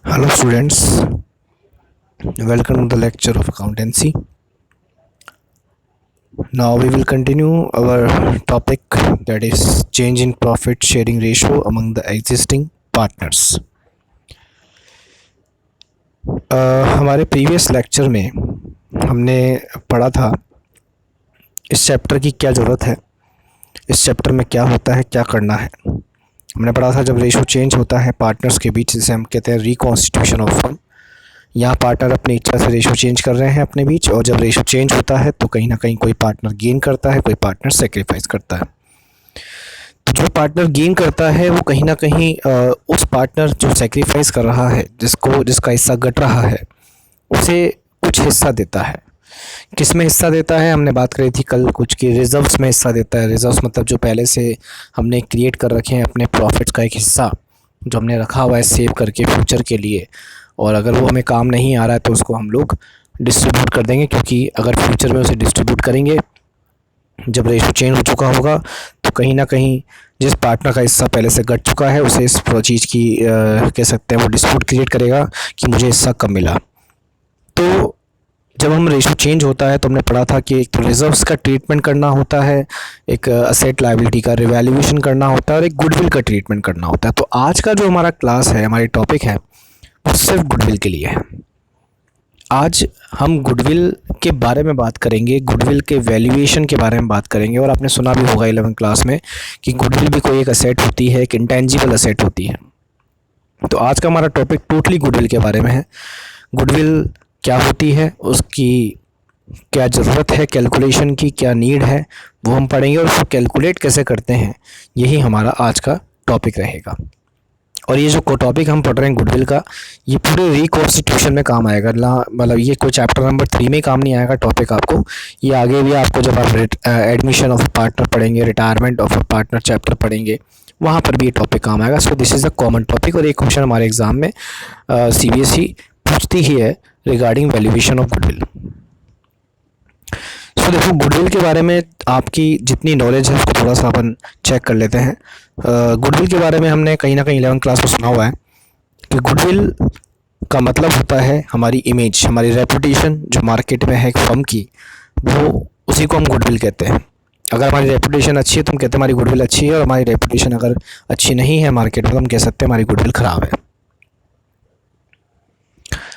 Hello students, welcome to the lecture of accountancy. Now we will continue our topic, that is change in profit sharing ratio among the existing partners. हमारे previous lecture में हमने पढ़ा था इस chapter की क्या ज़रूरत है, इस चैप्टर में क्या होता है, क्या करना है। हमने पढ़ा था जब रेशो चेंज होता है पार्टनर्स के बीच, जिसे हम कहते हैं रिकॉन्स्टिट्यूशन ऑफ फर्म। यहाँ पार्टनर अपनी इच्छा से रेशो चेंज कर रहे हैं अपने बीच, और जब रेशो चेंज होता है तो कहीं ना कहीं कोई पार्टनर गेन करता है, कोई पार्टनर सेक्रीफाइस करता है। तो जो पार्टनर गेन करता है वो कहीं ना कहीं उस पार्टनर जो सेक्रीफाइस कर रहा है, जिसका हिस्सा घट रहा है, उसे कुछ हिस्सा देता है। किस में हिस्सा देता है, हमने बात करी थी कल कुछ की रिजर्व्स में हिस्सा देता है। रिजर्व्स मतलब जो पहले से हमने क्रिएट कर रखे हैं अपने प्रॉफिट्स का एक हिस्सा, जो हमने रखा हुआ है सेव करके फ्यूचर के लिए, और अगर वो हमें काम नहीं आ रहा है तो उसको हम लोग डिस्ट्रीब्यूट कर देंगे, क्योंकि अगर फ्यूचर में उसे डिस्ट्रीब्यूट करेंगे जब रेशो चेंज हो चुका होगा तो कहीं ना कहीं जिस पार्टनर का हिस्सा पहले से घट चुका है उसे इस चीज़ की कह सकते हैं वो डिस्प्यूट क्रिएट करेगा कि मुझे हिस्सा कम मिला। तो जब हम रेशो चेंज होता है तो हमने पढ़ा था कि एक तो रिजर्व्स का ट्रीटमेंट करना होता है, एक असेट लायबिलिटी का रिवैल्यूएशन करना होता है, और एक गुडविल का ट्रीटमेंट करना होता है। तो आज का जो हमारा क्लास है, हमारी टॉपिक है, वो सिर्फ गुडविल के लिए है। आज हम गुडविल के बारे में बात करेंगे, गुडविल के वैल्यूएशन के बारे में बात करेंगे। और आपने सुना भी होगा 11th क्लास में कि गुडविल भी कोई एक असेट होती है, एक इंटेंजिबल असेट होती है। तो आज का हमारा टॉपिक टोटली गुडविल के बारे में है। गुडविल क्या होती है, उसकी क्या ज़रूरत है, कैलकुलेशन की क्या नीड है, वो हम पढ़ेंगे, और उसको कैलकुलेट कैसे करते हैं, यही हमारा आज का टॉपिक रहेगा। और ये जो टॉपिक हम पढ़ रहे हैं गुडविल का, ये पूरे रिकॉन्स्टिट्यूशन में काम आएगा ना, मतलब ये कोई चैप्टर नंबर 3 में काम नहीं आएगा टॉपिक आपको, ये आगे भी आपको जब आप एडमिशन ऑफ अ पार्टनर पढ़ेंगे, retirement of a partner chapter पढ़ेंगे, वहाँ पर भी ये टॉपिक काम आएगा। So this is a common topic. और एक क्वेश्चन हमारे एग्ज़ाम में CBSE पूछती ही है रिगार्डिंग वैल्यूएशन ऑफ गुडविल। सो देखो, गुडविल के बारे में आपकी जितनी नॉलेज है उसको थोड़ा सा अपन चेक कर लेते हैं। गुडविल के बारे में हमने कहीं ना कहीं 11th क्लास में सुना हुआ है कि गुडविल का मतलब होता है हमारी इमेज, हमारी रेपुटेशन जो मार्केट में है एक फर्म की, वो उसी को हम गुडविल कहते हैं। अगर हमारी रेपुटेशन अच्छी है तो हम कहते हैं हमारी गुडविल अच्छी है, और हमारी रेपुटेशन अगर अच्छी नहीं है मार्केट में तो हम कह सकते हैं हमारी गुडविल ख़राब है।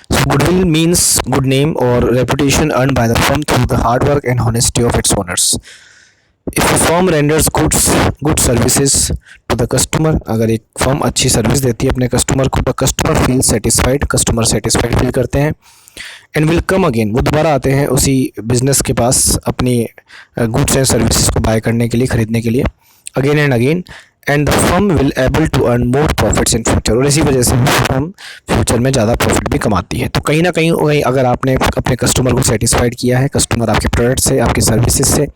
So goodwill means good name or reputation earned by the firm through the hard work and honesty of its owners. If a firm renders good services to the customer, अगर एक फर्म अच्छी service देती है अपने customer को, the customer feels satisfied, customer satisfied feel करते हैं, and will come again, वो दोबारा आते हैं उसी बिजनेस के पास अपनी गुड्स एंड सर्विसेज को बाय करने के लिए, ख़रीदने के लिए, again and again, and the firm will able to earn more profits in future. और इसी वजह से फर्म फ्यूचर में ज़्यादा प्रॉफिट भी कमाती है। तो कहीं ना कहीं अगर आपने अपने कस्टमर को सेटिस्फाइड किया है, कस्टमर आपके प्रोडक्ट से, आपकी सर्विसेज से,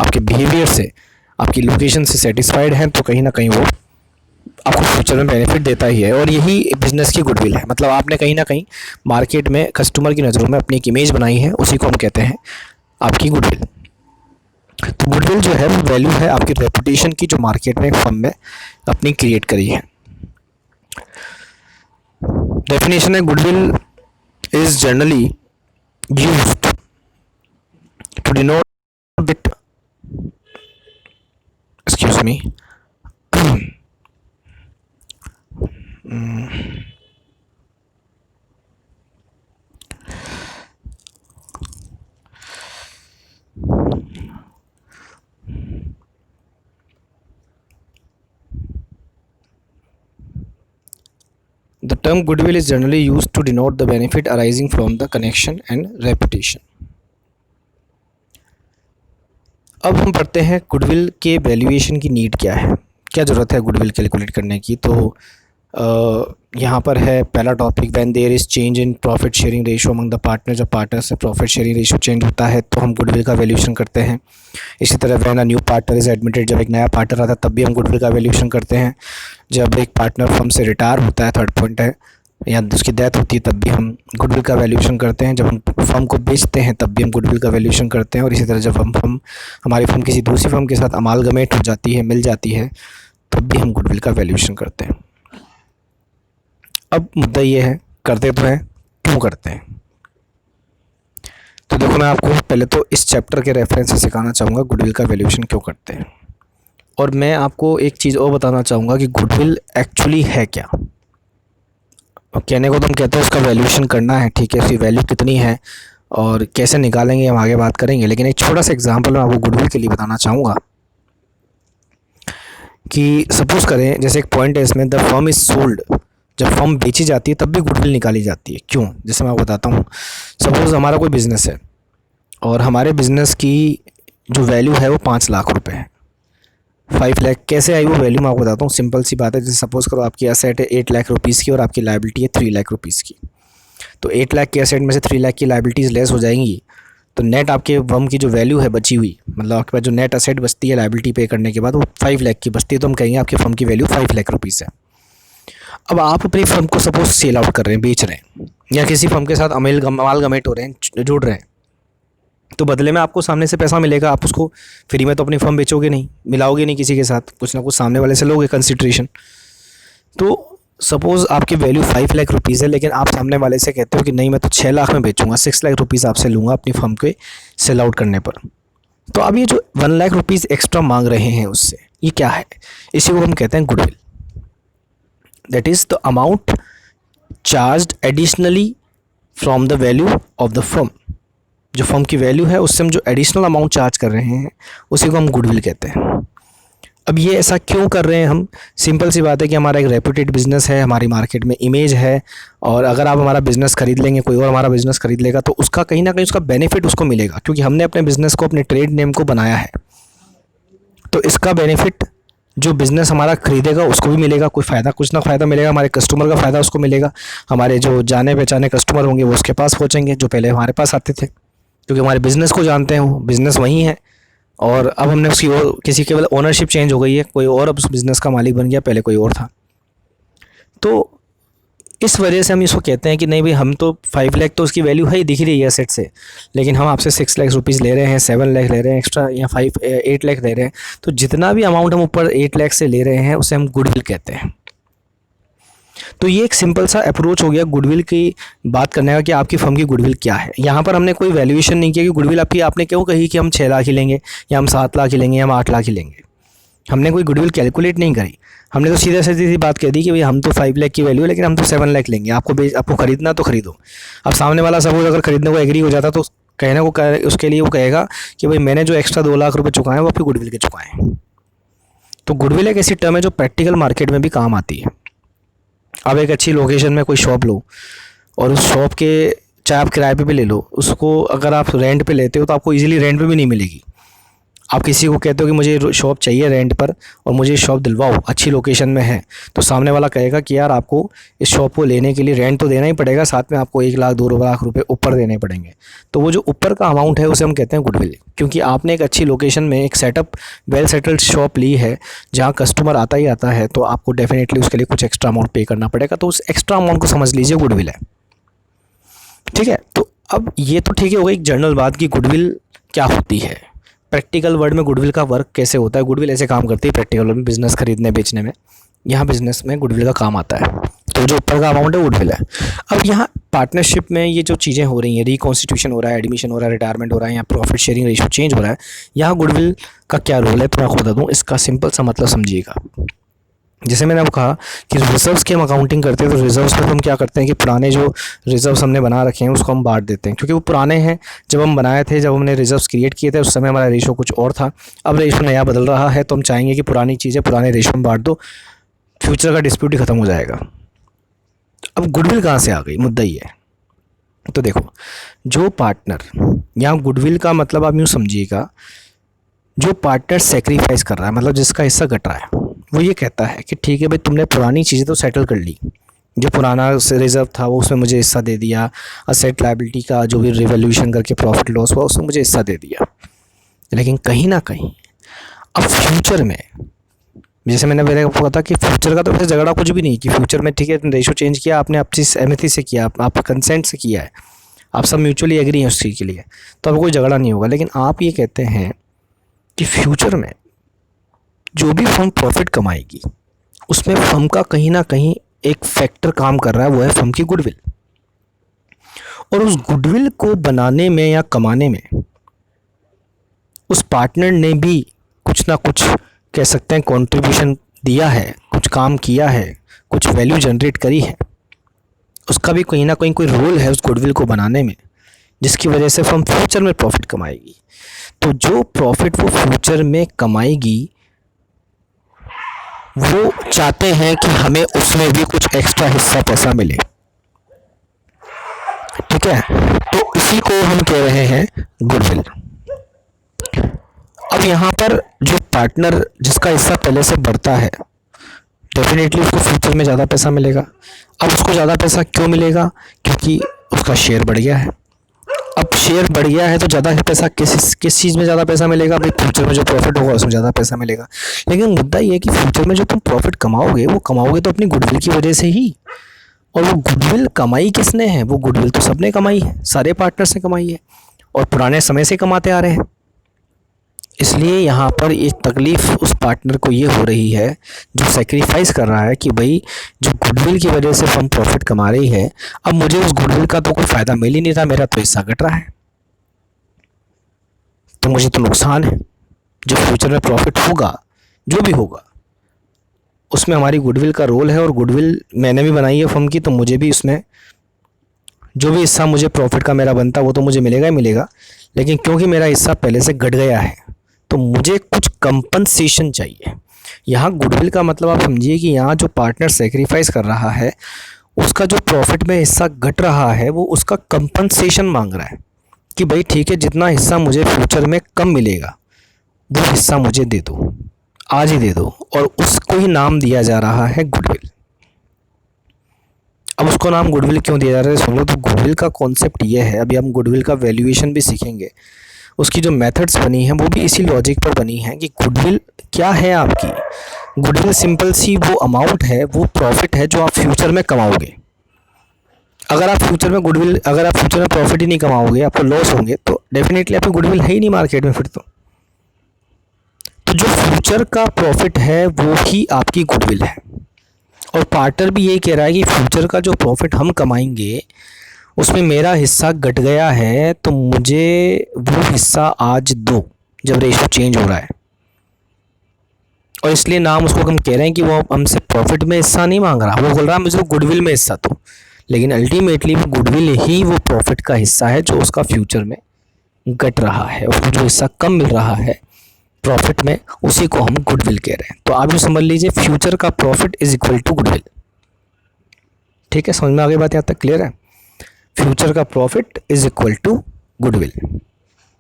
आपके बिहेवियर से, आपकी लोकेशन से सेटिस्फाइड हैं, तो कहीं ना कहीं वो आपको फ्यूचर में बेनिफिट देता ही है। और यही बिज़नेस की गुडविल है। मतलब आपने कहीं ना कहीं मार्केट में कस्टमर की नज़रों में अपनी एक इमेज बनाई है, उसी को हम कहते हैं आपकी गुडविल। तो गुडविल जो है वो वैल्यू है आपकी रेपुटेशन की, जो मार्केट में फर्म में अपनी क्रिएट करी है। डेफिनेशन है, goodwill is generally used to denote it, excuse me, The term goodwill is generally used to denote the benefit arising from the connection and reputation. अब हम पढ़ते हैं गुडविल के वैल्यूएशन की नीड क्या है, क्या ज़रूरत है गुडविल कैलकुलेट करने की। तो यहाँ पर है पहला topic, when there is change in profit sharing ratio among the partner. जब पार्टनर से प्रॉफिट शेयरिंग रेशियो चेंज होता है तो हम गुडविल का वैल्यूएशन करते हैं। इसी तरह when a new partner is admitted, जब एक नया पार्टनर आता है तब भी हम गुडविल का वैल्यूएशन करते हैं। जब एक पार्टनर फर्म से रिटायर होता है, थर्ड पॉइंट है, या उसकी डेथ होती है, तब भी हम गुडविल का वैल्यूएशन करते हैं। जब हम फर्म को बेचते हैं तब भी हम गुडविल का वैल्यूएशन करते हैं। और इसी तरह जब हमारी फर्म किसी दूसरी फर्म के साथ अमालगमेट हो जाती है, मिल जाती है, तब भी हम गुडविल का वैल्यूएशन करते हैं। अब मुद्दा ये है करते तो हैं, क्यों करते हैं? तो देखो, मैं आपको पहले तो इस चैप्टर के रेफरेंस से सिखाना चाहूँगा गुडविल का वैल्यूएशन क्यों करते हैं, और मैं आपको एक चीज़ और बताना चाहूँगा कि गुडविल एक्चुअली है क्या। और कहने को तो हम कहते हैं उसका वैल्यूएशन करना है, ठीक है, उसकी वैल्यू कितनी है और कैसे निकालेंगे हम आगे बात करेंगे, लेकिन एक छोटा सा एग्जांपल मैं आपको गुडविल के लिए बताना चाहूँगा कि सपोज़ करें, जैसे एक पॉइंट है इसमें, द फर्म इज़ सोल्ड। जब फर्म बेची जाती है तब भी गुडविल निकाली जाती है, क्यों? जैसे मैं आपको बताता हूँ। सपोज़ हमारा कोई बिज़नेस है और हमारे बिज़नेस की जो वैल्यू है वो 5 लाख रुपए है। 5 लाख कैसे आई वो वैल्यू, मैं आपको बताता हूँ। सिंपल सी बात है, जैसे सपोज़ करो आपकी एसेट है 8 लाख रुपीज़ की और आपकी लाइबिलिटी है 3 लाख रुपीज़ की। तो 8 लाख की एसेट में से 3 लाख की लाइबिलिटीज़ लेस हो जाएंगी, तो नेट आपके फर्म की जो वैल्यू है बची हुई, मतलब आपके पास जो नेट एसेट बचती है लाइबिलिटी पे करने के बाद, वो 5 लाख की बचती है। तो हम कहेंगे आपकी फर्म की वैल्यू 5 लाख रुपीज़ है। अब आप अपनी फर्म को सपोज सेल आउट कर रहे हैं, बेच रहे हैं, या किसी फर्म के साथ अमालगमेट हो रहे हैं, जुड़ रहे हैं, तो बदले में आपको सामने से पैसा मिलेगा। आप उसको फ्री में तो अपनी फर्म बेचोगे नहीं, मिलाओगे नहीं किसी के साथ, कुछ ना कुछ सामने वाले से लोगे कंसिडरेशन। तो सपोज़ आपकी वैल्यू 5 लाख रुपीज़ है, लेकिन आप सामने वाले से कहते हो कि नहीं, मैं तो 6 लाख में बेचूंगा, 6 लाख रुपीज़ आपसे लूँगा अपनी फर्म के सेल आउट करने पर। तो अब ये जो 1 लाख रुपीज़ एक्स्ट्रा मांग रहे हैं उससे, ये क्या है? इसी को हम कहते हैं goodwill. That is the amount charged additionally from the value of the firm. जो फर्म की वैल्यू है उससे हम जो एडिशनल अमाउंट चार्ज कर रहे हैं उसी को हम गुडविल कहते हैं। अब ये ऐसा क्यों कर रहे हैं हम? सिंपल सी बात है कि हमारा एक रेप्यूटेड बिज़नेस है, हमारी मार्केट में इमेज है, और अगर आप हमारा बिज़नेस खरीद लेंगे, कोई और हमारा बिज़नेस खरीद लेगा, तो उसका कहीं ना कहीं उसका बेनिफिट उसको मिलेगा, क्योंकि हमने अपने बिज़नेस को, अपने ट्रेड नेम को बनाया है। तो इसका बेनिफिट जो बिज़नेस हमारा खरीदेगा उसको भी मिलेगा, कोई फ़ायदा, कुछ ना फ़ायदा मिलेगा, हमारे कस्टमर का फ़ायदा उसको मिलेगा, हमारे जो जाने पहचाने कस्टमर होंगे वो उसके पास पहुँचेंगे जो पहले हमारे पास आते थे, क्योंकि हमारे बिज़नेस को जानते हैं, वो बिज़नेस वही है। और अब हमने उसकी और किसी केवल ओनरशिप चेंज हो गई है, कोई और अब उस बिज़नेस का मालिक बन गया, पहले कोई और था। तो इस वजह से हम इसको कहते हैं कि नहीं भाई, हम तो 5 लाख तो उसकी वैल्यू है ही, दिख रही है एसेट से, लेकिन हम आपसे 6 लाख रुपीज़ ले रहे हैं, 7 लाख ले रहे हैं एक्स्ट्रा, या 8 लाख ले रहे हैं। तो जितना भी अमाउंट हम ऊपर 8 लाख से ले रहे हैं उसे हम गुडविल कहते हैं। तो ये एक सिंपल सा अप्रोच हो गया गुडविल की बात करने का कि आपकी फर्म की गुडविल क्या है। यहाँ पर हमने कोई वैल्यूएशन नहीं किया कि गुडविल आपकी, आपने क्यों कही कि हम 6 लाख ही लेंगे, या हम 7 लाख ही लेंगे, या हम 8 लाख ही लेंगे। हमने कोई गुडविल कैलकुलेट नहीं करी, हमने तो सीधा सीधी बात कह दी कि भाई हम तो 5 लाख की वैल्यू है, लेकिन हम तो 7 लाख लेंगे, आपको खरीदना तो खरीदो। अब सामने वाला सपोज अगर खरीदने को एग्री हो जाता तो कहने को उसके लिए वो कहेगा कि भाई मैंने जो एक्स्ट्रा 2 लाख रुपये चुकाए हैं वो आपकी गुडविल के चुकाए हैं। तो गुडविल एक ऐसी टर्म है जो प्रैक्टिकल मार्केट में भी काम आती है। अब एक अच्छी लोकेशन में कोई शॉप लो, और उस शॉप के चाहे आप किराए पे भी ले लो, उसको अगर आप रेंट पे लेते हो तो आपको इजीली रेंट पे भी नहीं मिलेगी। आप किसी को कहते हो कि मुझे शॉप चाहिए रेंट पर और मुझे शॉप दिलवाओ, अच्छी लोकेशन में है, तो सामने वाला कहेगा कि यार आपको इस शॉप को लेने के लिए रेंट तो देना ही पड़ेगा, साथ में आपको 1 लाख 2 लाख रुपए ऊपर देने पड़ेंगे। तो वो जो ऊपर का अमाउंट है उसे हम कहते हैं गुडविल, क्योंकि आपने एक अच्छी लोकेशन में एक सेटअप वेल सेटल्ड शॉप ली है जहाँ कस्टमर आता ही आता है, तो आपको डेफिनेटली उसके लिए कुछ एक्स्ट्रा अमाउंट पे करना पड़ेगा। तो उस एक्स्ट्रा अमाउंट को समझ लीजिए गुडविल है, ठीक है। तो अब ये तो ठीक है, हो गई एक जनरल बात कि गुडविल क्या होती है। प्रैक्टिकल वर्ड में गुडविल का वर्क कैसे होता है, गुडविल ऐसे काम करती है प्रैक्टिकल वर्ड में, बिज़नेस खरीदने बेचने में, यहाँ बिज़नेस में गुडविल का काम आता है। तो जो ऊपर का अमाउंट है गुडविल है। अब यहाँ पार्टनरशिप में ये जो चीज़ें हो रही हैं, रिकॉन्स्टिट्यूशन हो रहा है, एडमिशन हो रहा है, रिटायरमेंट हो रहा है, या प्रॉफिट शेयरिंग रेशियो चेंज हो रहा है, यहाँ गुडविल का क्या रोल है तो मैं आपको बता दूँ। इसका सिंपल सा मतलब समझिएगा। जैसे मैंने आपको कहा कि रिजर्व्स की हम अकाउंटिंग करते हैं, तो रिजर्व्स में हम क्या करते हैं कि पुराने जो रिजर्व्स हमने बना रखे हैं उसको हम बांट देते हैं, क्योंकि वो पुराने हैं। जब हम बनाए थे, जब हमने रिजर्व्स क्रिएट किए थे, उस समय हमारा रेशो कुछ और था। अब रेशो नया बदल रहा है, तो हम चाहेंगे कि पुरानी चीज़ें पुराने रेशो में बांट दो, फ्यूचर का डिस्प्यूट ही ख़त्म हो जाएगा। अब गुडविल कहाँ से आ गई, मुद्दा ये है। तो देखो, जो पार्टनर, यहाँ गुडविल का मतलब आप यूँ समझिएगा, जो पार्टनर सेक्रीफाइस कर रहा है, मतलब जिसका हिस्सा घट रहा है, वो ये कहता है कि ठीक है भाई, तुमने पुरानी चीज़ें तो सेटल कर ली, जो पुराना रिजर्व था वो उसमें मुझे हिस्सा दे दिया, असेट लायबिलिटी का जो भी रिवैल्यूएशन करके प्रॉफिट लॉस हुआ उसमें मुझे हिस्सा दे दिया, लेकिन कहीं ना कहीं अब फ्यूचर में, जैसे मैंने पहले आपको कहा था कि फ्यूचर का तो वैसे झगड़ा कुछ भी नहीं कि फ्यूचर में ठीक है रेशो चेंज किया आपने, आपसी सहमति से किया, आप कंसेंट से किया है, आप सब म्यूचुअली एग्री हैं उस चीज़ के लिए, तो अब कोई झगड़ा नहीं होगा। लेकिन आप ये कहते हैं कि फ्यूचर में जो भी फर्म प्रॉफिट कमाएगी उसमें फर्म का कहीं ना कहीं एक फैक्टर काम कर रहा है, वो है फर्म की गुडविल। और उस गुडविल को बनाने में या कमाने में उस पार्टनर ने भी कुछ ना कुछ कह सकते हैं कंट्रीब्यूशन दिया है, कुछ काम किया है, कुछ वैल्यू जनरेट करी है, उसका भी कहीं ना कहीं कोई रोल है उस गुडविल को बनाने में, जिसकी वजह से फर्म फ्यूचर में प्रॉफिट कमाएगी। तो जो प्रॉफिट वो फ्यूचर में कमाएगी वो चाहते हैं कि हमें उसमें भी कुछ एक्स्ट्रा हिस्सा पैसा मिले, ठीक है। तो इसी को हम कह रहे हैं गुडविल। अब यहाँ पर जो पार्टनर जिसका हिस्सा पहले से बढ़ता है, डेफिनेटली उसको फ्यूचर में ज़्यादा पैसा मिलेगा। अब उसको ज़्यादा पैसा क्यों मिलेगा? क्योंकि उसका शेयर बढ़ गया है। अब शेयर बढ़ गया है तो ज़्यादा पैसा किस चीज़ में ज़्यादा पैसा मिलेगा? भाई फ्यूचर में जो प्रॉफिट होगा उसमें ज़्यादा पैसा मिलेगा। लेकिन मुद्दा ये है कि फ्यूचर में जो तुम प्रॉफिट कमाओगे वो कमाओगे तो अपनी गुडविल की वजह से ही। और वो गुडविल कमाई किसने है? वो गुडविल तो सबने कमाई है, सारे पार्टनर्स ने कमाई है और पुराने समय से कमाते आ रहे हैं। इसलिए यहाँ पर एक तकलीफ़ उस पार्टनर को ये हो रही है जो सेक्रीफाइस कर रहा है कि भाई जो गुडविल की वजह से फर्म प्रॉफिट कमा रही है, अब मुझे उस गुडविल का तो कोई फ़ायदा मिल ही नहीं रहा, मेरा तो हिस्सा घट रहा है, तो मुझे तो नुकसान है। जो फ्यूचर में प्रॉफिट होगा, जो भी होगा, उसमें हमारी गुडविल का रोल है और गुडविल मैंने भी बनाई है फर्म की, तो मुझे भी उसमें जो भी हिस्सा मुझे प्रॉफिट का मेरा बनता वो तो मुझे मिलेगा ही मिलेगा। लेकिन क्योंकि मेरा हिस्सा पहले से घट गया है तो मुझे कुछ कंपनसेशन चाहिए। यहाँ गुडविल का मतलब आप समझिए कि यहाँ जो पार्टनर सेक्रीफाइस कर रहा है उसका जो प्रॉफिट में हिस्सा घट रहा है वो उसका कंपनसेशन मांग रहा है कि भाई ठीक है, जितना हिस्सा मुझे फ्यूचर में कम मिलेगा वो हिस्सा मुझे दे दो, आज ही दे दो। और उसको ही नाम दिया जा रहा है गुडविल। अब उसको नाम गुडविल क्यों दिया जा रहा है सुन लो। तो गुडविल का कॉन्सेप्ट ये है, अभी हम गुडविल का वैल्यूएशन भी सीखेंगे, उसकी जो मेथड्स बनी हैं वो भी इसी लॉजिक पर बनी है कि गुडविल क्या है आपकी। गुडविल सिंपल सी वो अमाउंट है, वो प्रॉफिट है जो आप फ्यूचर में कमाओगे। अगर आप फ्यूचर में प्रॉफिट ही नहीं कमाओगे, आपको लॉस होंगे, तो डेफिनेटली आपकी गुडविल है ही नहीं मार्केट में फिर तो जो फ्यूचर का प्रॉफिट है वो ही आपकी गुडविल है। और पार्टनर भी यही कह रहा है कि फ्यूचर का जो प्रॉफिट हम कमाएंगे उसमें मेरा हिस्सा घट गया है, तो मुझे वो हिस्सा आज दो, जब रेशो चेंज हो रहा है। और इसलिए नाम उसको हम कह रहे हैं कि वो हमसे प्रॉफिट में हिस्सा नहीं मांग रहा, वो बोल रहा है मुझे गुडविल में हिस्सा दो। लेकिन अल्टीमेटली वो गुडविल ही वो प्रॉफिट का हिस्सा है जो उसका फ्यूचर में घट रहा है। उसको जो हिस्सा कम मिल रहा है प्रॉफिट में, उसी को हम गुडविल कह रहे हैं। तो आप जो समझ लीजिए फ्यूचर का profit is equal to goodwill. ठीक है, समझ में आ गई बात? यहाँ तक क्लियर है? फ्यूचर का profit is equal to goodwill.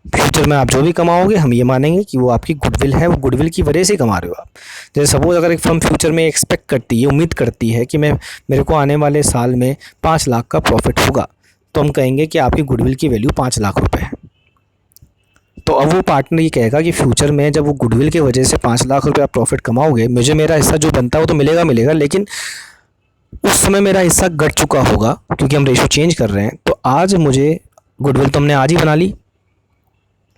Future में आप जो भी कमाओगे हम ये मानेंगे कि वो आपकी गुडविल है, वो गुडविल की वजह से कमा रहे हो आप। जैसे सपोज अगर एक फर्म फ्यूचर में एक्सपेक्ट करती है, उम्मीद करती है कि मेरे को आने वाले साल में 5 लाख का प्रॉफिट होगा, तो हम कहेंगे कि आपकी गुडविल की वैल्यू 5 लाख रुपए है। तो अब वो पार्टनर ये कहेगा कि फ्यूचर में जब वो गुडविल की वजह से 5 लाख रुपये आप प्रॉफिट कमाओगे, मुझे मेरा हिस्सा जो बनता है वो तो मिलेगा, लेकिन उस समय मेरा हिस्सा घट चुका होगा क्योंकि हम रेशो चेंज कर रहे हैं। तो आज मुझे गुडविल तो हमने आज ही बना ली,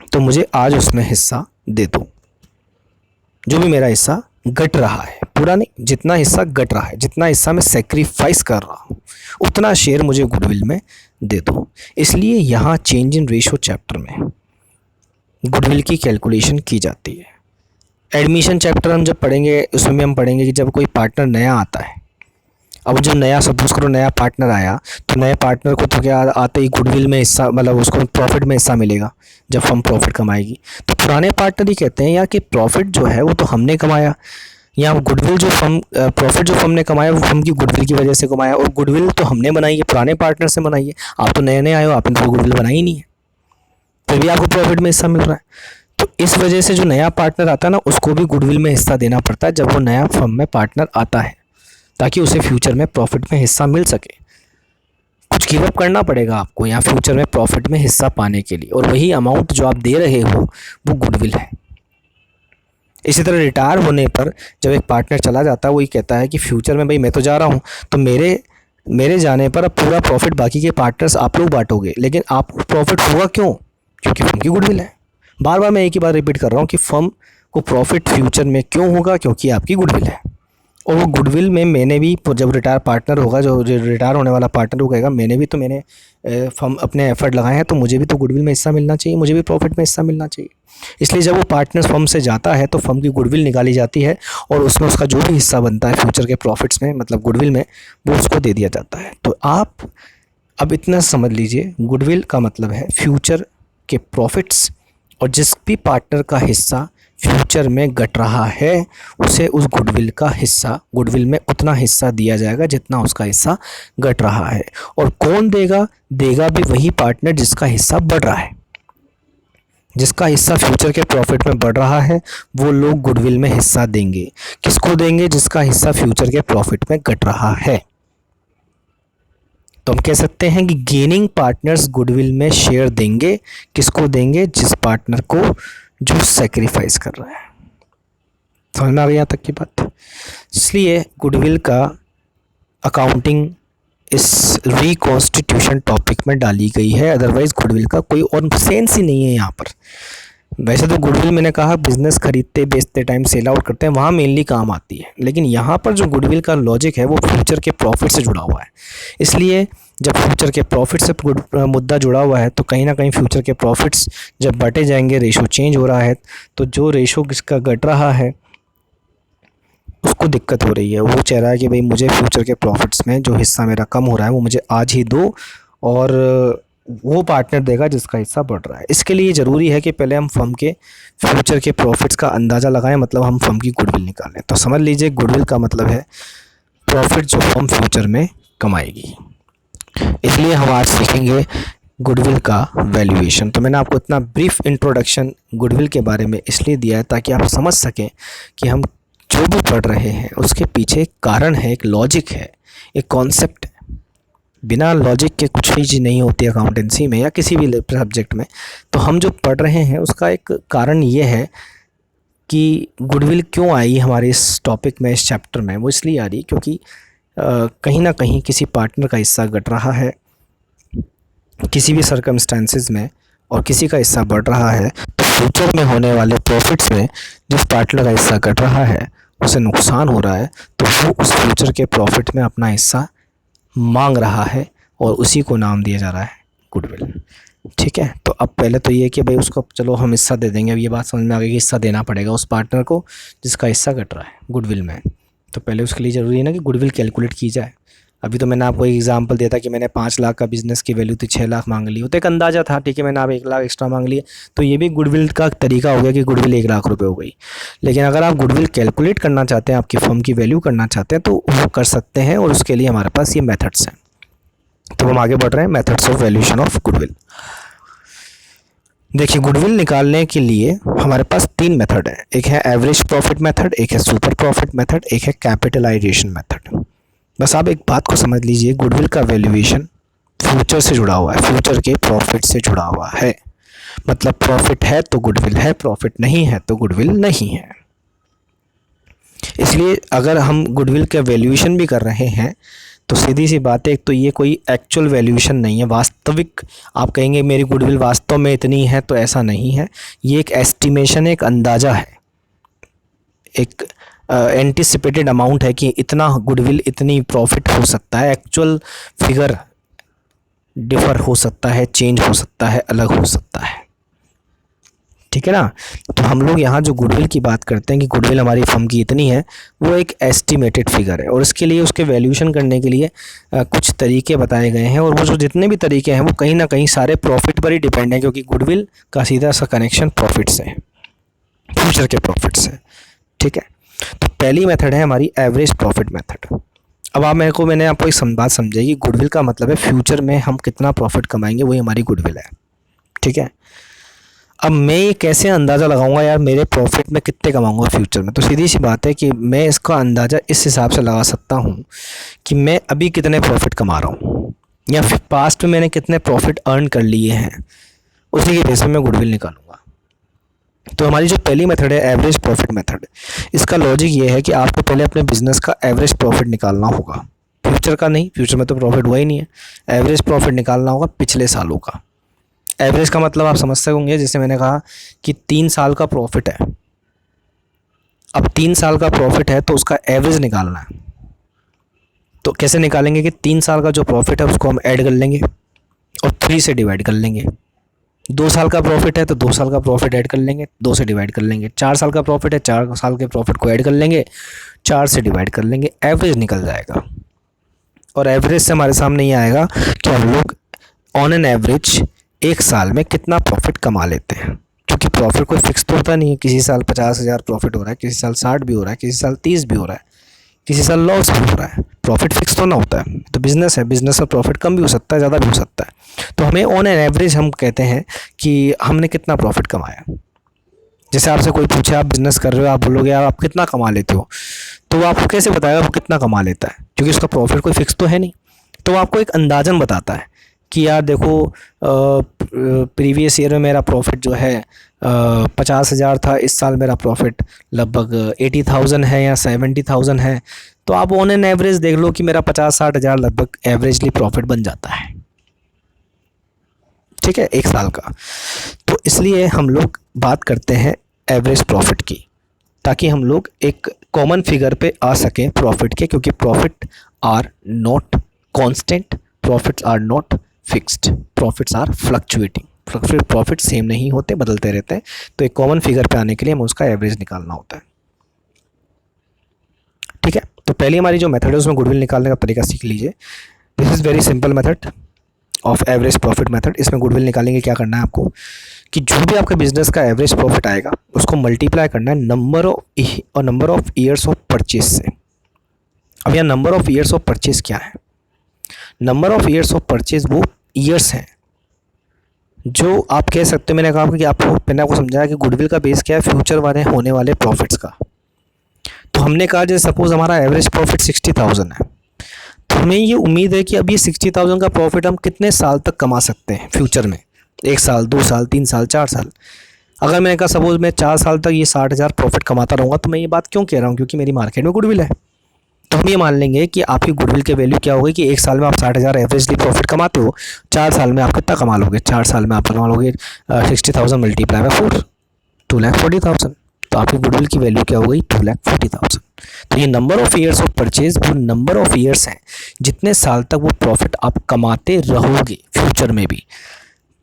तो मुझे आज उसमें हिस्सा दे दो, जो भी मेरा हिस्सा घट रहा है, पूरा नहीं, जितना हिस्सा घट रहा है, जितना हिस्सा मैं सेक्रीफाइस कर रहा हूँ, उतना शेयर मुझे गुडविल में दे दो। इसलिए यहाँ चेंज इन रेशो चैप्टर में गुडविल की कैलकुलेशन की जाती है। एडमिशन चैप्टर हम जब पढ़ेंगे उसमें भी हम पढ़ेंगे कि जब कोई पार्टनर नया आता है, अब जब नया सपोज करो नया पार्टनर आया, तो नए पार्टनर को तो क्या आते ही गुडविल में हिस्सा, मतलब उसको प्रॉफिट में हिस्सा मिलेगा जब फर्म प्रॉफिट कमाएगी। तो पुराने पार्टनर ही कहते हैं यार कि प्रॉफिट जो है वो तो हमने कमाया, या गुडविल जो प्रॉफिट जो फर्म ने कमाया वो फर्म की गुडविल की वजह से कमाया, और गुडविल तो हमने बनाई है, पुराने पार्टनर से बनाई है। आप तो नए नए आए हो, आपने तो गुडविल बनाई ही नहीं है, फिर भी आपको प्रॉफिट में हिस्सा मिल रहा है। तो इस वजह से जो नया पार्टनर आता है ना, उसको भी गुडविल में हिस्सा देना पड़ता है जब वो नया फर्म में पार्टनर आता है, ताकि उसे फ्यूचर में प्रॉफिट में हिस्सा मिल सके। कुछ गिव अप करना पड़ेगा आपको यहाँ फ्यूचर में प्रॉफिट में हिस्सा पाने के लिए, और वही अमाउंट जो आप दे रहे हो वो गुडविल है। इसी तरह रिटायर होने पर जब एक पार्टनर चला जाता है, वही कहता है कि फ्यूचर में भाई मैं तो जा रहा हूँ, तो मेरे जाने पर अब पूरा प्रॉफिट बाकी के पार्टनर्स आप लोग बांटोगे, लेकिन आपको प्रॉफिट होगा क्यों? क्योंकि फर्म की गुडविल है। बार बार मैं एक ही बात रिपीट कर रहा हूँ कि फर्म को प्रॉफिट फ्यूचर में क्यों होगा? क्योंकि आपकी गुडविल है। और वो गुडविल में मैंने भी जब रिटायर पार्टनर होगा, जो रिटायर होने वाला पार्टनर वो कहेगा मैंने फर्म अपने एफर्ट लगाए हैं, तो मुझे भी तो गुडविल में हिस्सा मिलना चाहिए, मुझे भी प्रॉफिट में हिस्सा मिलना चाहिए। इसलिए जब वो पार्टनर फर्म से जाता है तो फर्म की गुडविल निकाली जाती है और उसमें उसका जो भी हिस्सा बनता है फ्यूचर के प्रॉफिट्स में, मतलब गुडविल में, वो उसको दे दिया जाता है। तो आप अब इतना समझ लीजिए, गुडविल का मतलब है फ्यूचर के प्रॉफिट्स, और जिस भी पार्टनर का हिस्सा फ्यूचर में घट रहा है उसे उस गुडविल का हिस्सा, गुडविल में उतना हिस्सा दिया जाएगा जितना उसका हिस्सा घट रहा है। और कौन देगा? देगा भी वही पार्टनर जिसका हिस्सा बढ़ रहा है। जिसका हिस्सा फ्यूचर के प्रॉफिट में बढ़ रहा है वो लोग गुडविल में हिस्सा देंगे। किसको देंगे? जिसका हिस्सा फ्यूचर के प्रॉफिट में घट रहा है। तो हम कह सकते हैं कि गेनिंग पार्टनर्स गुडविल में शेयर देंगे। किसको देंगे? जिस पार्टनर को जो सेक्रीफाइस कर रहा है। समझ में आ गई यहाँ तक की बात? इसलिए गुडविल का अकाउंटिंग इस रिकॉन्स्टिट्यूशन टॉपिक में डाली गई है, अदरवाइज़ गुडविल का कोई और सेंस ही नहीं है यहाँ पर। वैसे तो गुडविल मैंने कहा बिजनेस खरीदते बेचते टाइम सेल आउट करते हैं, वहाँ मेनली काम आती है, लेकिन यहाँ पर जो गुडविल का लॉजिक है वो फ्यूचर के प्रॉफिट से जुड़ा हुआ है। इसलिए जब फ्यूचर के प्रॉफिट से मुद्दा जुड़ा हुआ है तो कहीं ना कहीं फ्यूचर के प्रॉफिट्स जब बटे जाएंगे, रेशो चेंज हो रहा है, तो जो रेशो किसका घट रहा है उसको दिक्कत हो रही है। वो चाह रहा है कि भाई मुझे फ्यूचर के प्रॉफिट्स में जो हिस्सा मेरा कम हो रहा है वो मुझे आज ही दो, और वो पार्टनर देगा जिसका हिस्सा बढ़ रहा है। इसके लिए ज़रूरी है कि पहले हम फर्म के फ्यूचर के प्रॉफिट्स का अंदाज़ा लगाएं, मतलब हम फर्म की गुडविल निकालें। तो समझ लीजिए गुडविल का मतलब है प्रॉफिट जो फर्म फ्यूचर में कमाएगी। इसलिए हम आज सीखेंगे गुडविल का वैल्यूएशन। तो मैंने आपको इतना ब्रीफ इंट्रोडक्शन गुडविल के बारे में इसलिए दिया है ताकि आप समझ सकें कि हम जो भी पढ़ रहे हैं उसके पीछे एक कारण है, एक लॉजिक है, एक कॉन्सेप्ट है। बिना लॉजिक के कुछ भी चीज़ नहीं होती अकाउंटेंसी में या किसी भी सब्जेक्ट में। तो हम जो पढ़ रहे हैं उसका एक कारण ये है कि गुडविल क्यों आई हमारे इस टॉपिक में, इस चैप्टर में। वो इसलिए आ रही क्योंकि कहीं ना कहीं किसी पार्टनर का हिस्सा घट रहा है किसी भी सर्कमस्टेंसेस में, और किसी का हिस्सा बढ़ रहा है, तो फ्यूचर में होने वाले प्रॉफिट्स में जिस पार्टनर का हिस्सा घट रहा है उसे नुकसान हो रहा है, तो वो उस फ्यूचर के प्रॉफिट में अपना हिस्सा मांग रहा है और उसी को नाम दिया जा रहा है गुडविल। ठीक है, तो अब पहले तो ये कि भाई उसको चलो हम हिस्सा दे देंगे। अब ये बात समझ में आ गई कि हिस्सा देना पड़ेगा उस पार्टनर को जिसका हिस्सा घट रहा है गुडविल में। तो पहले उसके लिए ज़रूरी है ना कि गुडविल कैलकुलेट की जाए। अभी तो मैंने आपको एक एग्जांपल दिया था कि मैंने 5 लाख का बिज़नेस की वैल्यू थी 6 लाख मांग ली, वो तो एक अंदाज़ा था। ठीक है, मैंने आप 1 लाख एक्स्ट्रा मांग लिया, तो ये भी गुडविल का तरीका हो गया कि गुडविल 1 लाख रुपए हो गई। लेकिन अगर आप गुडविल कैलकुलेट करना चाहते हैं, आपकी फर्म की वैल्यू करना चाहते हैं, तो वो कर सकते हैं, और उसके लिए हमारे पास ये मेथड्स हैं। तो हम आगे बढ़ रहे हैं, methods of valuation of goodwill. देखिए, गुडविल निकालने के लिए हमारे पास 3 मेथड है। एक है एवरेज प्रॉफिट मेथड, एक है सुपर प्रॉफिट मेथड, एक है कैपिटलाइजेशन मेथड। बस आप एक बात को समझ लीजिए, गुडविल का वैल्यूएशन फ्यूचर से जुड़ा हुआ है, फ्यूचर के प्रॉफिट से जुड़ा हुआ है। मतलब प्रॉफिट है तो गुडविल है, प्रॉफिट नहीं है तो गुडविल नहीं है। इसलिए अगर हम गुडविल का वैल्यूएशन भी कर रहे हैं तो सीधी सी बात है, एक तो ये कोई एक्चुअल वैल्यूएशन नहीं है, वास्तविक। आप कहेंगे मेरी गुडविल वास्तव में इतनी है, तो ऐसा नहीं है। ये एक एस्टिमेशन है, एक अंदाज़ा है, एक एंटिसिपेटेड अमाउंट है कि इतना गुडविल, इतनी प्रॉफिट हो सकता है। एक्चुअल फिगर डिफ़र हो सकता है, चेंज हो सकता है, अलग हो सकता है। ठीक है ना? तो हम लोग यहाँ जो गुडविल की बात करते हैं कि गुडविल हमारी फर्म की इतनी है, वो एक एस्टिमेटेड फिगर है, और इसके लिए उसके वैल्यूएशन करने के लिए कुछ तरीके बताए गए हैं। और वो जो जितने भी तरीके हैं वो कहीं ना कहीं सारे प्रॉफिट पर ही डिपेंड है, क्योंकि गुडविल का सीधा सा कनेक्शन प्रॉफिट से है, फ्यूचर के प्रॉफिट से। ठीक है, तो पहली मेथड है हमारी एवरेज प्रॉफिट मेथड। अब आप मैंने आपको एक बात समझाई कि गुडविल का मतलब है फ्यूचर में हम कितना प्रॉफिट कमाएंगे, वही हमारी गुडविल है। ठीक है, अब मैं ये कैसे अंदाज़ा लगाऊंगा यार मेरे प्रॉफिट में कितने कमाऊंगा फ्यूचर में? तो सीधी सी बात है कि मैं इसका अंदाज़ा इस हिसाब से लगा सकता हूँ कि मैं अभी कितने प्रॉफिट कमा रहा हूँ, या फिर पास्ट में मैंने कितने प्रॉफिट अर्न कर लिए हैं, उसी के बेस में मैं गुडविल निकालूंगा। तो हमारी जो पहली मेथड है एवरेज प्रॉफिट मेथड, इसका लॉजिक ये है कि आपको पहले अपने बिजनेस का एवरेज प्रॉफिट निकालना होगा, फ्यूचर का नहीं, फ्यूचर में तो प्रॉफिट हुआ ही नहीं है। एवरेज प्रॉफिट निकालना होगा पिछले सालों का। एवरेज का मतलब आप समझते होंगे, जैसे मैंने कहा कि 3 साल का प्रॉफिट है, अब 3 साल का प्रॉफिट है तो उसका एवरेज निकालना है। तो कैसे निकालेंगे कि 3 साल का जो प्रॉफिट है उसको हम ऐड कर लेंगे और 3 से डिवाइड कर लेंगे। 2 साल का प्रॉफिट है तो 2 साल का प्रॉफिट ऐड कर लेंगे, 2 से डिवाइड कर लेंगे। 4 साल का प्रॉफिट है, 4 साल के प्रॉफिट को ऐड कर लेंगे, 4 से डिवाइड कर लेंगे, एवरेज निकल जाएगा। और एवरेज से हमारे सामने ये आएगा कि हम लोग ऑन एन एवरेज एक साल में कितना प्रॉफिट कमा लेते हैं। क्योंकि प्रॉफिट कोई फिक्स तो होता नहीं है, किसी साल 50,000 प्रॉफिट हो रहा है, किसी साल 60 भी हो रहा है, किसी साल 30 भी हो रहा है, किसी साल लॉस भी हो रहा है। प्रॉफिट फिक्स तो ना होता है। तो बिज़नेस है, बिज़नेस में प्रॉफिट कम भी हो सकता है, ज़्यादा भी हो सकता है। तो हमें ऑन एन एवरेज हम कहते हैं कि हमने कितना प्रॉफिट कमाया। जैसे आपसे कोई पूछे आप बिज़नेस कर रहे हो, आप बोलोगे यार आप कितना कमा लेते हो, तो वो आपको कैसे बताएगा वो कितना कमा लेता है, क्योंकि उसका प्रॉफिट कोई फिक्स तो है नहीं। तो वो आपको एक अंदाज़न बताता है कि यार देखो प्रीवियस ईयर में मेरा प्रॉफिट जो है 50,000 था, इस साल मेरा प्रॉफिट लगभग 80,000 है या 70,000 है। तो आप ऑन एन एवरेज देख लो कि मेरा 50-60 हज़ार लगभग एवरेजली प्रॉफिट बन जाता है, ठीक है, एक साल का। तो इसलिए हम लोग बात करते हैं एवरेज प्रॉफिट की, ताकि हम लोग एक कॉमन फिगर पे आ सकें प्रॉफिट के, क्योंकि profit are not constant, profits are not fixed, profits are fluctuating. Profit same नहीं होते, बदलते रहते हैं। तो एक कॉमन फिगर पे आने के लिए हमें उसका एवरेज निकालना होता है, ठीक है। तो पहली हमारी जो मेथड है उसमें गुडविल निकालने का तरीका सीख लीजिए। This is very simple method of average profit method. इसमें गुडविल निकालेंगे क्या करना है आपको कि जो भी आपके बिजनेस का एवरेज प्रॉफिट आएगा उसको मल्टीप्लाई करना है number of years of purchase से। अब यहाँ number of years of purchase क्या है? Number of years of purchase वो ईयर्स हैं जो आप कह सकते हो। मैंने आपको समझाया कि गुडविल का बेस क्या है, फ्यूचर वाले होने वाले प्रॉफिट्स का। तो हमने कहा जैसे सपोज हमारा एवरेज प्रॉफिट 60,000 है, तो हमें ये उम्मीद है कि अब ये 60,000 का प्रॉफिट हम कितने साल तक कमा सकते हैं फ्यूचर में, 1 साल, 2 साल, 3 साल, 4 साल। अगर मैंने कहा सपोज मैं 4 साल तक ये 60,000 प्रॉफिट कमाता रहूँगा, तो मैं ये बात क्यों कह रहा हूँ? क्योंकि मेरी मार्केट में गुडविल है। तो हम ये मान लेंगे कि आपकी गुडविल की वैल्यू क्या होगी कि 1 साल में आप 60,000 एवरेजली प्रॉफिट कमाते हो, 4 साल में आप कितना कमा लोगे? 4 साल में आप कमा लोगे 60,000 मल्टीप्लाई बाय 4, 2,40,000। तो आपकी गुडविल की वैल्यू क्या हो गई? 2,40,000। तो ये number of years of purchase वो नंबर ऑफ ईयर्स हैं जितने साल तक वो प्रॉफिट आप कमाते रहोगे फ्यूचर में भी,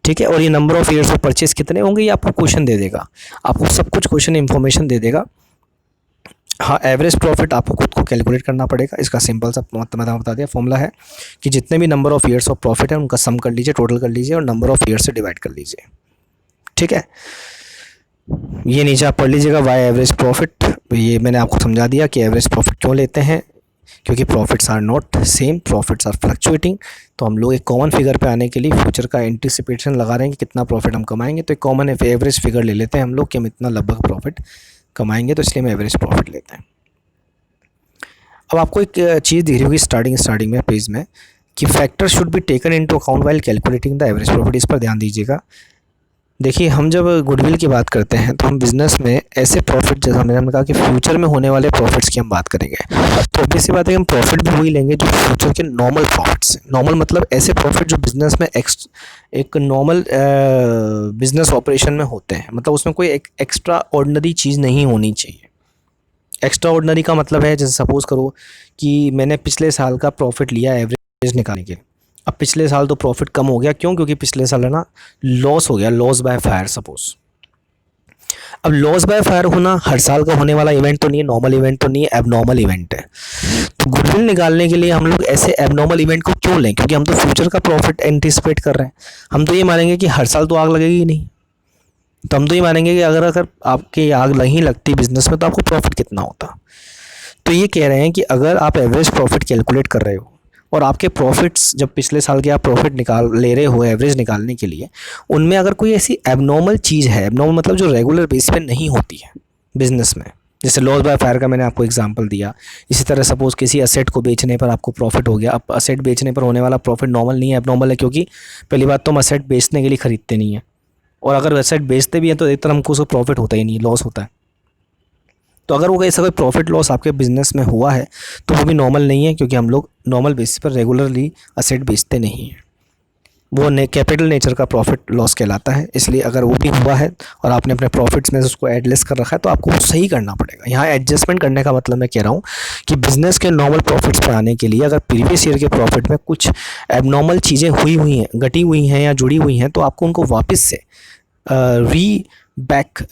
ठीक है। और ये number of years of purchase कितने होंगे ये आपको क्वेश्चन दे देगा, आपको सब कुछ क्वेश्चन इन्फॉर्मेशन दे देगा। हाँ, एवरेज प्रॉफिट आपको खुद को कैलकुलेट करना पड़ेगा। इसका सिंपल सा मैंने बता दिया, फॉर्मूला है कि जितने भी number of years of profit है उनका सम कर लीजिए, टोटल कर लीजिए और नंबर ऑफ ईयर्स से डिवाइड कर लीजिए, ठीक है। ये नीचे आप पढ़ लीजिएगा वाई एवरेज प्रॉफिट। ये मैंने आपको समझा दिया कि एवरेज प्रॉफिट क्यों लेते हैं, क्योंकि profits are not same, profits are fluctuating. तो हम लोग एक कॉमन फिगर पे आने के लिए फ्यूचर का एंटिसिपेशन लगा रहे हैं कि कितना प्रॉफिट हम कमाएंगे। तो एक कॉमन एवरेज फिगर ले लेते हैं हम लोग कि हम इतना लगभग प्रॉफिट कमाएंगे, तो इसलिए हम एवरेज प्रॉफिट लेते हैं। अब आपको एक चीज़ दिख रही होगी स्टार्टिंग में पेज में कि factor should be taken into account while calculating the average profit. इस पर ध्यान दीजिएगा। देखिए, हम जब गुडविल की बात करते हैं तो हम बिज़नेस में ऐसे प्रॉफिट, जैसा हमने कहा कि फ्यूचर में होने वाले प्रॉफिट्स की हम बात करेंगे, तो ऑब्वियस सी बात है कि हम प्रॉफिट भी वही लेंगे जो फ्यूचर के नॉर्मल प्रॉफिट्स। नॉर्मल मतलब ऐसे प्रॉफिट जो बिज़नेस में एक नॉर्मल बिज़नेस ऑपरेशन में होते हैं, मतलब उसमें कोई एक एक्स्ट्रा ऑर्डिनरी चीज़ नहीं होनी चाहिए। एक्स्ट्रा ऑर्डिनरी का मतलब है, जैसे सपोज़ करो कि मैंने पिछले साल का प्रॉफिट लिया एवरेज निकालने के लिए। अब पिछले साल तो प्रॉफिट कम हो गया, क्यों? क्योंकि पिछले साल है ना लॉस हो गया, लॉस बाय फायर सपोज। अब लॉस बाय फायर होना हर साल का होने वाला इवेंट तो नहीं है, नॉर्मल इवेंट तो नहीं है, एबनॉर्मल इवेंट है। तो गुडविल निकालने के लिए हम लोग ऐसे एबनॉर्मल इवेंट को क्यों लें? क्योंकि हम तो फ्यूचर का प्रॉफिट एंटिसिपेट कर रहे हैं। हम तो ये मानेंगे कि हर साल तो आग लगेगी ही नहीं, तो हम तो ये मानेंगे कि अगर आपकी आग नहीं लगती बिजनेस में तो आपको प्रॉफिट कितना होता। तो ये कह रहे हैं कि अगर आप एवरेज प्रॉफिट कैलकुलेट कर रहे हो और आपके प्रॉफिट्स जब पिछले साल के आप प्रॉफिट निकाल ले रहे हो एवरेज निकालने के लिए, उनमें अगर कोई ऐसी एबनॉर्मल चीज़ है, एबनॉर्मल मतलब जो रेगुलर बेस पे नहीं होती है बिजनेस में, जैसे लॉस बाय फायर का मैंने आपको एग्जांपल दिया। इसी तरह सपोज़ किसी असेट को बेचने पर आपको प्रॉफिट हो गया। अब असेट बेचने पर होने वाला प्रॉफिट नॉर्मल नहीं है, एबनॉर्मल है, क्योंकि पहली बात तो हम असेट बेचने के लिए ख़रीदते नहीं हैं, और अगर असेट बेचते भी हैं तो एक तरह हमको उसको प्रॉफिट होता ही नहीं, लॉस होता है। तो अगर वो ऐसा कोई प्रॉफिट लॉस आपके बिज़नेस में हुआ है तो वो भी नॉर्मल नहीं है, क्योंकि हम लोग नॉर्मल बेसिस पर रेगुलरली असेट बेचते नहीं हैं। वो कैपिटल नेचर का प्रॉफिट लॉस कहलाता है। इसलिए अगर वो भी हुआ है और आपने अपने प्रॉफिट्स में से उसको एडलेस कर रखा है तो आपको वो सही करना पड़ेगा। यहाँ एडजस्टमेंट करने का मतलब मैं कह रहा हूँ कि बिजनेस के नॉर्मल प्रॉफिट्स पर आने के लिए अगर प्रीवियस ईयर के प्रॉफिट में कुछ एबनॉर्मल चीज़ें हुई हैं, घटी हुई हैं या जुड़ी हुई हैं, तो आपको उनको वापस से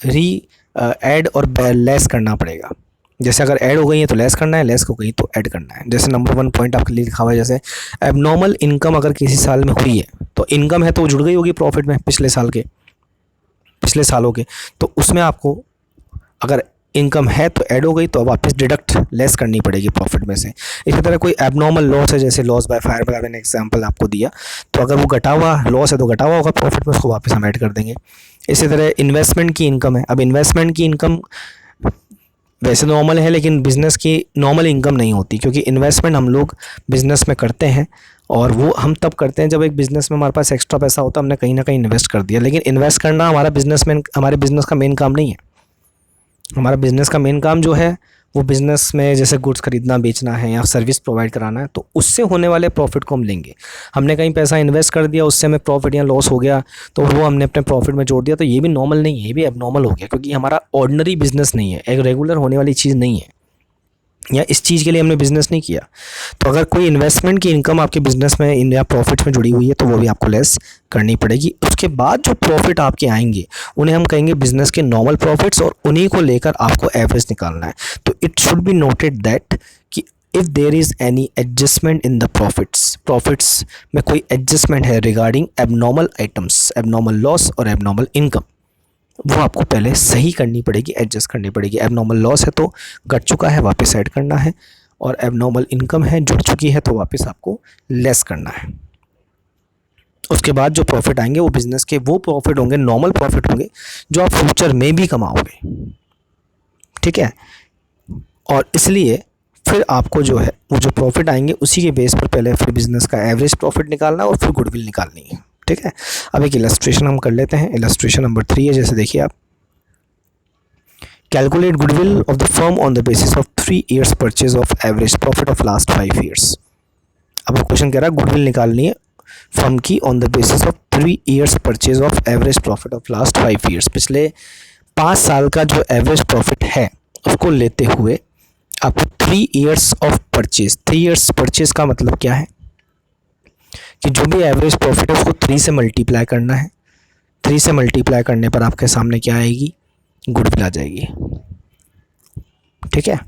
री ऐड और लेस करना पड़ेगा। जैसे अगर ऐड हो गई है तो लेस करना है, लेस हो गई तो ऐड करना है। जैसे नंबर 1 पॉइंट आपके लिए लिखा हुआ है, जैसे एबनॉर्मल इनकम अगर किसी साल में हुई है तो इनकम है तो वो जुड़ गई होगी प्रॉफिट में पिछले सालों के, तो उसमें आपको अगर इनकम है तो ऐड हो गई तो वापस डिडक्ट लेस करनी पड़ेगी प्रॉफिट में से। इसी तरह कोई एबनॉर्मल लॉस है, जैसे लॉस बाय फायर का मैंने एग्जांपल आपको दिया, तो अगर वो घटा हुआ लॉस है तो घटा हुआ होगा प्रॉफिट में, उसको वापस हम ऐड कर देंगे। इसी तरह इन्वेस्टमेंट की इनकम है, अब इन्वेस्टमेंट की इनकम वैसे नॉर्मल है लेकिन बिज़नेस की नॉर्मल इनकम नहीं होती, क्योंकि इन्वेस्टमेंट हम लोग बिज़नेस में करते हैं और वो हम तब करते हैं जब एक बिज़नेस में हमारे पास एक्स्ट्रा पैसा होता है, हमने कहीं ना कहीं इन्वेस्ट कर दिया। लेकिन इन्वेस्ट करना हमारे बिज़नेस का मेन काम नहीं है। हमारा बिज़नेस का मेन काम जो है वो बिज़नेस में जैसे गुड्स खरीदना बेचना है या सर्विस प्रोवाइड कराना है, तो उससे होने वाले प्रॉफिट को हम लेंगे। हमने कहीं पैसा इन्वेस्ट कर दिया, उससे हमें प्रॉफिट या लॉस हो गया तो वो हमने अपने प्रॉफिट में जोड़ दिया, तो ये भी नॉर्मल नहीं है, ये भी एबनॉर्मल हो गया, क्योंकि हमारा ऑर्डिनरी बिज़नेस नहीं है, एक रेगुलर होने वाली चीज़ नहीं है, या इस चीज़ के लिए हमने बिज़नेस नहीं किया। तो अगर कोई इन्वेस्टमेंट की इनकम आपके बिज़नेस में या प्रॉफिट्स में जुड़ी हुई है तो वो भी आपको लेस करनी पड़ेगी। उसके बाद जो प्रॉफिट आपके आएंगे उन्हें हम कहेंगे बिज़नेस के नॉर्मल प्रॉफिट्स, और उन्हीं को लेकर आपको एवरेज निकालना है। तो it should be noted that कि if there is any adjustment in the profits में कोई एडजस्टमेंट है regarding abnormal items, abnormal loss और एबनॉर्मल इनकम, वो आपको पहले सही करनी पड़ेगी, एडजस्ट करनी पड़ेगी। एबनॉर्मल लॉस है तो घट चुका है, वापस ऐड करना है, और एबनॉर्मल इनकम है जुड़ चुकी है तो वापस आपको लेस करना है। उसके बाद जो प्रॉफिट आएंगे वो बिज़नेस के वो प्रॉफिट होंगे, नॉर्मल प्रॉफिट होंगे, जो आप फ्यूचर में भी कमाओगे, ठीक है। और इसलिए फिर आपको जो है वो जो प्रॉफिट आएंगे उसी के बेस पर पहले फिर बिज़नेस का एवरेज प्रॉफिट निकालना है और फिर गुडविल निकालनी है, ठीक है। अब एक इलस्ट्रेशन हम कर लेते हैं। इलस्ट्रेशन नंबर 3 है, जैसे देखिए आप, calculate goodwill of the firm on the basis of 3 years purchase of average profit of last 5 years। अब क्वेश्चन कह रहा है गुडविल निकालनी है फर्म की on the basis of 3 years purchase of average profit of last 5 years। पिछले 5 साल का जो एवरेज प्रॉफिट है उसको लेते हुए आपको 3 years of purchase, 3 years purchase का मतलब क्या है कि जो भी एवरेज प्रॉफिट है उसको 3 से मल्टीप्लाई करना है। 3 से मल्टीप्लाई करने पर आपके सामने क्या आएगी, गुडविल आ जाएगी, ठीक है।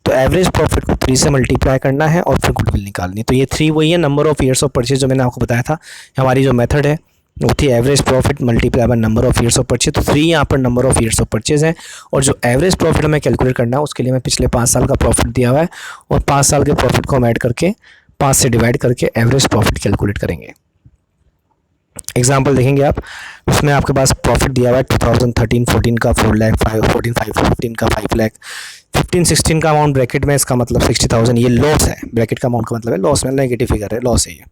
तो एवरेज प्रॉफिट को 3 से मल्टीप्लाई करना है और फिर गुडविल निकालनी है। तो ये 3 वही है number of years of purchase जो मैंने आपको बताया था। हमारी जो मेथड है वो थी average profit multiply by number of years of purchase. तो 3 यहाँ पर number of years of purchase है, और जो एवरेज प्रॉफिट हमें कैलकुलेट करना है उसके लिए हमें पिछले 5 साल का प्रॉफिट दिया हुआ है, और 5 साल के प्रॉफिट को हम ऐड करके 5 से डिवाइड करके एवरेज प्रॉफिट कैलकुलेट करेंगे। एग्जाम्पल देखेंगे आप, उसमें आपके पास प्रॉफिट दिया हुआ है 2013-14 का 4 लाख, 14-15 का 5 लाख, 15-16 का अमाउंट ब्रैकेट में, इसका मतलब 60,000 ये लॉस है। ब्रैकेट का अमाउंट का मतलब है लॉस में, नेगेटिव फिगर है, लॉस है ये।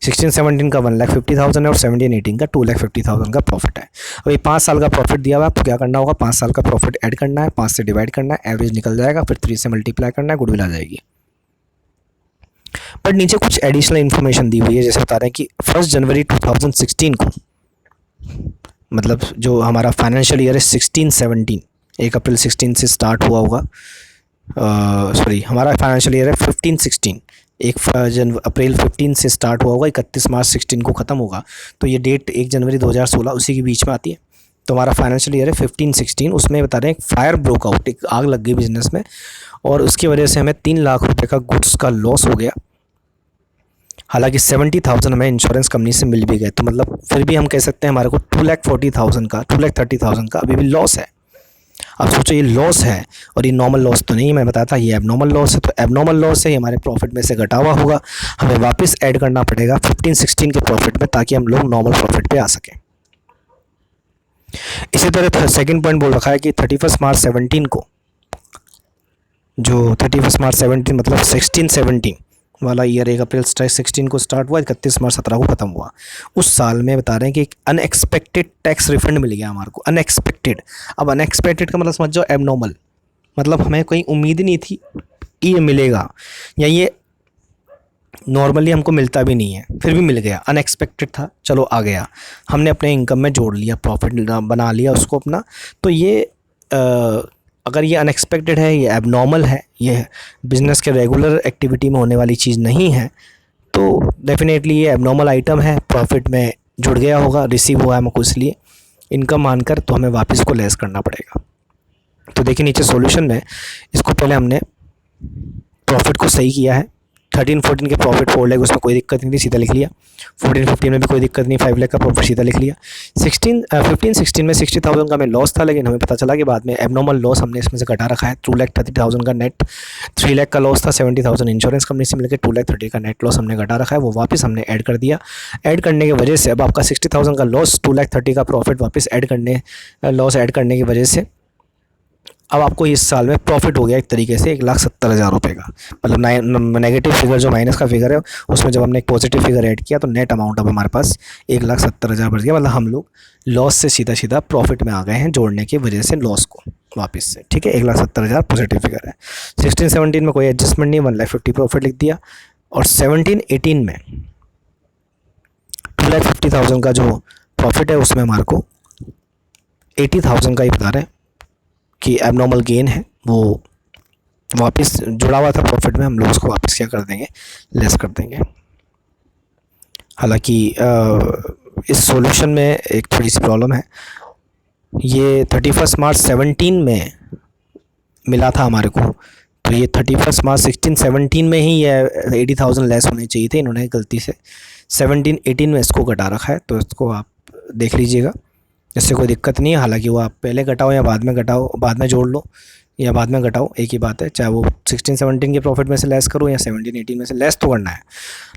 16-17 का 1,50,000 है और 17-18 का 2,50,000 का प्रॉफिट है। अब ये 5 साल का प्रॉफिट दिया हुआ है, तो क्या करना होगा, 5 साल का प्रॉफिट ऐड करना है, 5 से डिवाइड करना है, एवरेज निकल जाएगा, फिर 3 से मल्टीप्लाई करना है, गुडविल आ जाएगी। बट नीचे कुछ एडिशनल इन्फॉर्मेशन दी हुई है, जैसे बता रहे हैं कि 1 जनवरी 2016 को, मतलब जो हमारा फाइनेंशियल ईयर है 16-17, 1 अप्रैल 16 से स्टार्ट हुआ होगा, सॉरी हमारा फाइनेंशियल ईयर है 15-16, 1 अप्रैल 15 से स्टार्ट हुआ होगा, 31 मार्च 16 को ख़त्म होगा, तो ये डेट 1 जनवरी 2016 उसी के बीच में आती है। तो हमारा फाइनेंशियल ईयर है 15-16, उसमें बता रहे हैं फायर ब्रोकआउट, एक आग लग गई बिजनेस में, और उसकी वजह से हमें 3 लाख रुपए का गुड्स का लॉस हो गया। हालांकि 70,000 हमें इंश्योरेंस कंपनी से मिल भी गए, तो मतलब फिर भी हम कह सकते हैं हमारे को 2,40,000 का 2,30,000 का अभी भी लॉस है। अब सोचो ये लॉस है और ये नॉर्मल लॉस तो नहीं, मैं बताया था ये एबनॉर्मल लॉस है, तो एबनॉर्मल लॉस है, ये हमारे प्रॉफिट में से घटा हुआ होगा, हमें वापस ऐड करना पड़ेगा 15-16 के प्रॉफिट में, ताकि हम लोग नॉर्मल प्रॉफिट पे आ सकें। इसी तरह सेकंड पॉइंट बोल रखा है कि 31 मार्च 17 को, जो 31 मार्च 17 मतलब 16-17 वाला ईयर 1 अप्रैल 16 को स्टार्ट हुआ, 31 मार्च 17 को ख़त्म हुआ, उस साल में बता रहे हैं कि एक अनएक्सपेक्टेड टैक्स रिफंड मिल गया हमारे को, अनएक्सपेक्टेड। अब अनएक्सपेक्टेड का मतलब समझ जाओ एबनॉर्मल, मतलब हमें कोई उम्मीद नहीं थी कि ये मिलेगा, या ये नॉर्मली हमको मिलता भी नहीं है, फिर भी मिल गया, अनएक्सपेक्टेड था, चलो आ गया, हमने अपने इनकम में जोड़ लिया, प्रॉफिट बना लिया उसको अपना। तो ये अगर ये अनएक्सपेक्टेड है, ये एबनॉर्मल है, ये बिज़नेस के रेगुलर एक्टिविटी में होने वाली चीज़ नहीं है, तो डेफिनेटली ये एबनॉर्मल आइटम है, प्रॉफिट में जुड़ गया होगा, रिसीव हुआ है हमको, इसलिए इनकम मानकर तो हमें वापस को लेस करना पड़ेगा। तो देखिए नीचे सॉल्यूशन में इसको पहले हमने प्रॉफिट को सही किया है। 13-14 के प्रॉफिट 4 लाख, उसमें कोई दिक्कत नहीं थी, सीधा लिख लिया। 14-15 में भी कोई दिक्कत नहीं, 5 लाख का प्रॉफिट सीधा लिख लिया। 15-16 में 60,000 का हमें लॉस था, लेकिन हमें पता चला कि बाद में एबनॉर्मल लॉस हमने इसमें से घटा रखा है। 2,30,000 का नेट, 3 लाख का लॉस था, 70,000 इंश्योरेंस कंपनी से मिलकर 2,30,000 का नेट लॉस हमने घटा रखा है, वो वापस हमने ऐड कर दिया। ऐड करने की वजह से अब आपका 60,000 का लॉस, 2,30,000 का प्रॉफिट वापस लॉस ऐड करने की वजह से अब आपको इस साल में प्रॉफिट हो गया एक तरीके से 1,70,000 रुपये का। मतलब नेगेटिव फिगर जो माइनस का फिगर है, उसमें जब हमने एक पॉजिटिव फिगर ऐड किया तो नेट अमाउंट अब हमारे पास 1,70,000 बच गया। मतलब हम लोग लॉस से सीधा सीधा प्रॉफिट में आ गए हैं, जोड़ने की वजह से लॉस को वापस से। ठीक है, 1,70,000 पॉजिटिव फिगर है। 16-17 में कोई एडजस्टमेंट नहीं, 1,50,000 प्रॉफिट लिख दिया। और 17-18 में 2,50,000 का जो प्रॉफिट है, उसमें हमारे को 80,000 का ही बता रहे हैं कि एबनॉर्मल गेन है, वो वापस जुड़ा हुआ था प्रॉफिट में, हम लोग उसको वापस क्या कर देंगे, लेस कर देंगे। हालांकि इस सॉल्यूशन में एक थोड़ी सी प्रॉब्लम है, ये 31 मार्च 17 में मिला था हमारे को, तो ये 31 मार्च 16-17 में ही ये 80,000 लेस होने चाहिए थे, इन्होंने गलती से 17-18 में इसको घटा रखा है, तो इसको आप देख लीजिएगा, इससे कोई दिक्कत नहीं है। हालांकि वो आप पहले घटाओ या बाद में घटाओ, बाद में जोड़ लो या बाद में घटाओ, एक ही बात है, चाहे वो 16-17 के प्रॉफिट में से लेस करो या 17-18 में से, लेस तो करना है।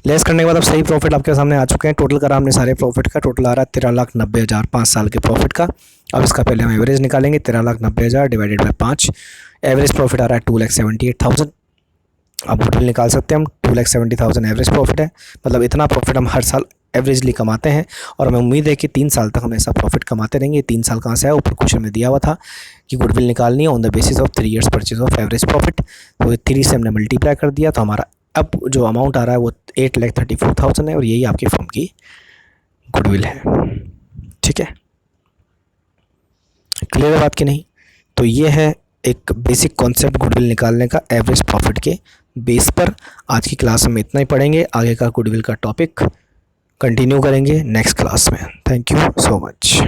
लेस करने के बाद अब सही प्रॉफिट आपके सामने आ चुके हैं। टोटल करा हमने सारे प्रॉफिट का, टोटल आ रहा है 13,90,000 5 साल के प्रॉफिट का। अब इसका पहले हम एवरेज निकालेंगे, 13,90,000 डिवाइडेड बाई 5, एवरेज प्रॉफिट आ रहा है 2,78,000। अब गुडविल निकाल सकते हैं हम, 2,70,000 एवरेज प्रॉफिट है, मतलब इतना प्रॉफिट हम हर साल एवरेजली कमाते हैं, और हमें उम्मीद है कि 3 साल तक हम ऐसा प्रॉफिट कमाते रहेंगे। 3 साल कहाँ से आया, ऊपर क्वेश्चन में दिया हुआ था कि गुडविल निकालनी है on the basis of 3 years purchase of average profit, तो 3 से हमने मल्टीप्लाई कर दिया, तो हमारा अब जो अमाउंट आ रहा है वो 8,34,000 है, और यही आपकी फर्म की गुडविल है। ठीक है, क्लियर है बात कि नहीं? तो ये है एक बेसिक कॉन्सेप्ट गुडविल निकालने का एवरेज प्रॉफिट के बेस पर। आज की क्लास में इतना ही पढ़ेंगे, आगे का गुडविल का टॉपिक कंटिन्यू करेंगे नेक्स्ट क्लास में। Thank you so much.